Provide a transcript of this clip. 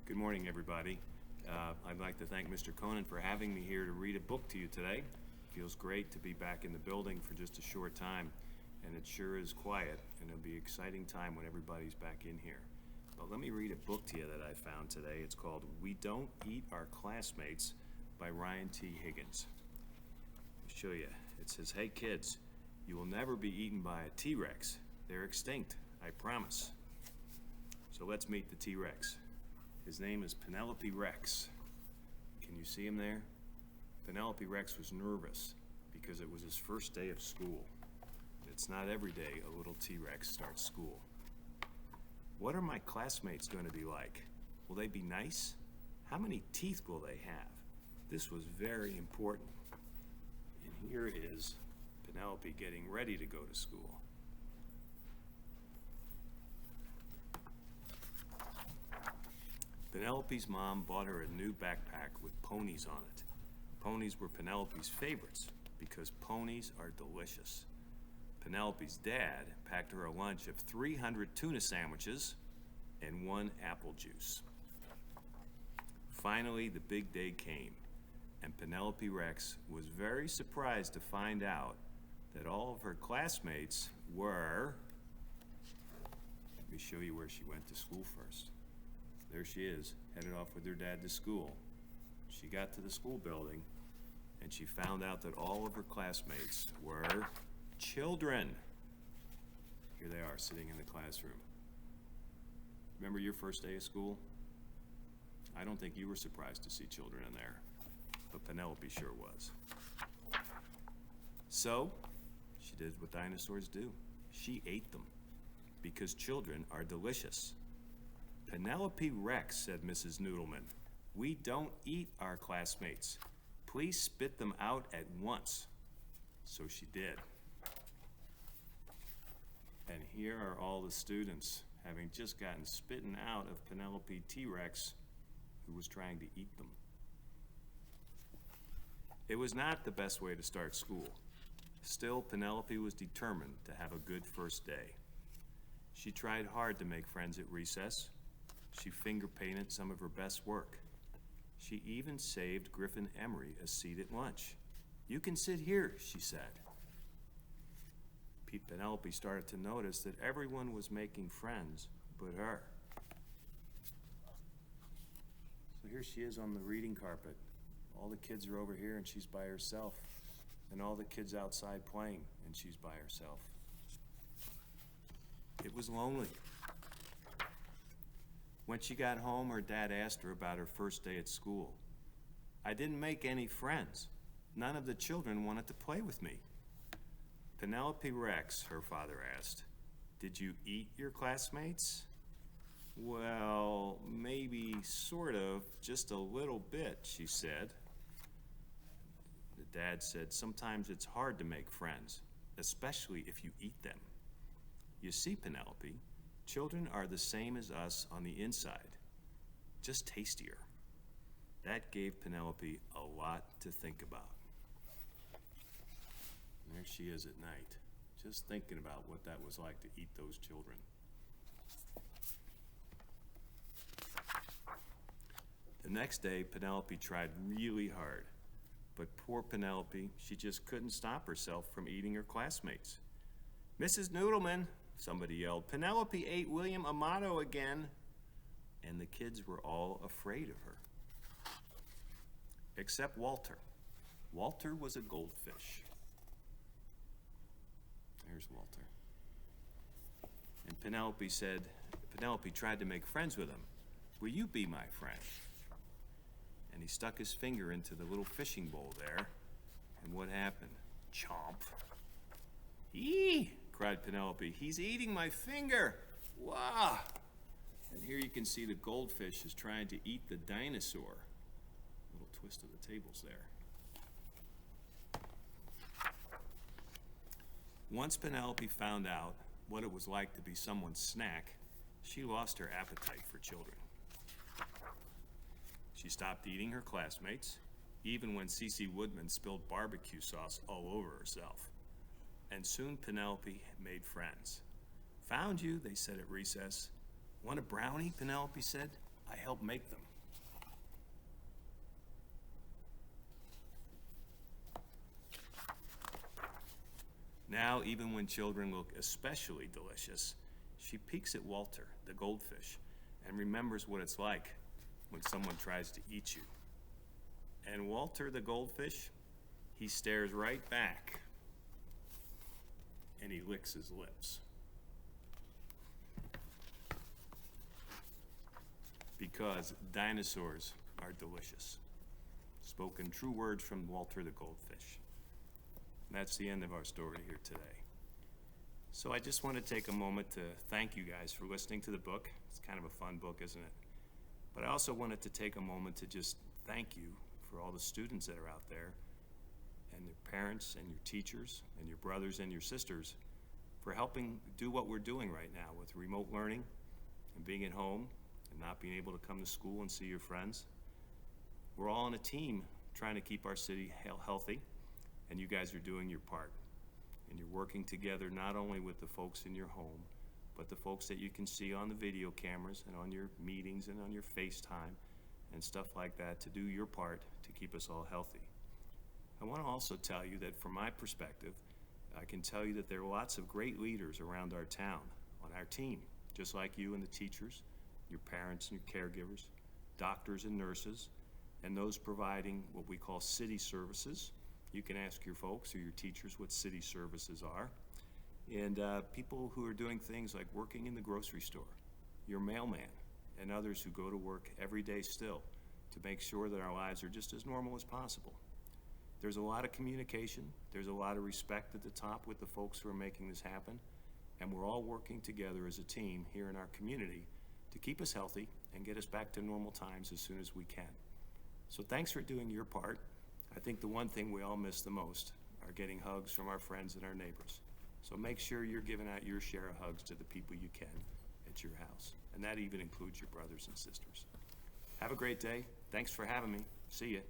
Good morning, everybody. I'd like to thank Mr. Conan for having me here to read a book to you today. Feels great to be back in the building for just a short time, and it sure is quiet, and it'll be an exciting time when everybody's back in here. But let me read a book to you that I found today. It's called We Don't Eat Our Classmates by Ryan T. Higgins. I'll show you. It says, "Hey kids, you will never be eaten by a T-Rex. They're extinct, I promise." So let's meet the T-Rex. His name is Penelope Rex. Can you see him there? Penelope Rex was nervous because it was his first day of school. It's not every day a little T-Rex starts school. What are my classmates going to be like? Will they be nice? How many teeth will they have? This was very important. And here is Penelope getting ready to go to school. Penelope's mom bought her a new backpack with ponies on it. Ponies were Penelope's favorites because ponies are delicious. Penelope's dad packed her a lunch of 300 tuna sandwiches and 1 apple juice. Finally, the big day came, and Penelope Rex was very surprised to find out that all of her classmates were... Let me show you where she went to school first. There she is, headed off with her dad to school. She got to the school building, and she found out that all of her classmates were children. Here they are, sitting in the classroom. Remember your first day of school? I don't think you were surprised to see children in there, but Penelope sure was. So, she did what dinosaurs do. She ate them, because children are delicious. "Penelope Rex," said Mrs. Noodleman, "we don't eat our classmates. Please spit them out at once." So she did. And here are all the students having just gotten spitten out of Penelope T-Rex, who was trying to eat them. It was not the best way to start school. Still, Penelope was determined to have a good first day. She tried hard to make friends at recess. She finger painted some of her best work. She even saved Griffin Emery a seat at lunch. "You can sit here," she said. Penelope started to notice that everyone was making friends but her. So here she is on the reading carpet. All the kids are over here and she's by herself. And all the kids outside playing and she's by herself. It was lonely. When she got home, her dad asked her about her first day at school. "I didn't make any friends. None of the children wanted to play with me." "Penelope Rex," her father asked, "did you eat your classmates?" "Well, maybe, sort of, just a little bit," she said. The dad said, "Sometimes it's hard to make friends, especially if you eat them. You see, Penelope, children are the same as us on the inside, just tastier." That gave Penelope a lot to think about. And there she is at night, just thinking about what that was like to eat those children. The next day, Penelope tried really hard, but poor Penelope, she just couldn't stop herself from eating her classmates. "Mrs. Noodleman," somebody yelled, "Penelope ate William Amato again." And the kids were all afraid of her. Except Walter. Walter was a goldfish. There's Walter. And Penelope tried to make friends with him. "Will you be my friend?" And he stuck his finger into the little fishing bowl there. And what happened? Chomp. "Eee!" cried Penelope. "He's eating my finger! Wow!" And here you can see the goldfish is trying to eat the dinosaur. A little twist of the tables there. Once Penelope found out what it was like to be someone's snack, she lost her appetite for children. She stopped eating her classmates, even when Cece Woodman spilled barbecue sauce all over herself. And soon Penelope made friends. "Found you," they said at recess. "Want a brownie?" Penelope said. I help make them. Now, even when children look especially delicious, she peeks at Walter, the goldfish, and remembers what it's like when someone tries to eat you. And Walter, the goldfish, he stares right back, and he licks his lips. Because dinosaurs are delicious. Spoken true words from Walter the goldfish. And that's the end of our story here today. So I just want to take a moment to thank you guys for listening to the book. It's kind of a fun book, isn't it? But I also wanted to take a moment to just thank you for all the students that are out there, and their parents and your teachers and your brothers and your sisters for helping do what we're doing right now with remote learning and being at home and not being able to come to school and see your friends. We're all on a team trying to keep our city healthy, and you guys are doing your part. And you're working together not only with the folks in your home, but the folks that you can see on the video cameras and on your meetings and on your FaceTime and stuff like that to do your part to keep us all healthy. I want to also tell you that from my perspective, I can tell you that there are lots of great leaders around our town on our team, just like you and the teachers, your parents and your caregivers, doctors and nurses, and those providing what we call city services. You can ask your folks or your teachers what city services are. And people who are doing things like working in the grocery store, your mailman, and others who go to work every day still to make sure that our lives are just as normal as possible. There's a lot of communication, there's a lot of respect at the top with the folks who are making this happen, and we're all working together as a team here in our community to keep us healthy and get us back to normal times as soon as we can. So thanks for doing your part. I think the one thing we all miss the most are getting hugs from our friends and our neighbors. So make sure you're giving out your share of hugs to the people you can at your house. And that even includes your brothers and sisters. Have a great day. Thanks for having me. See ya.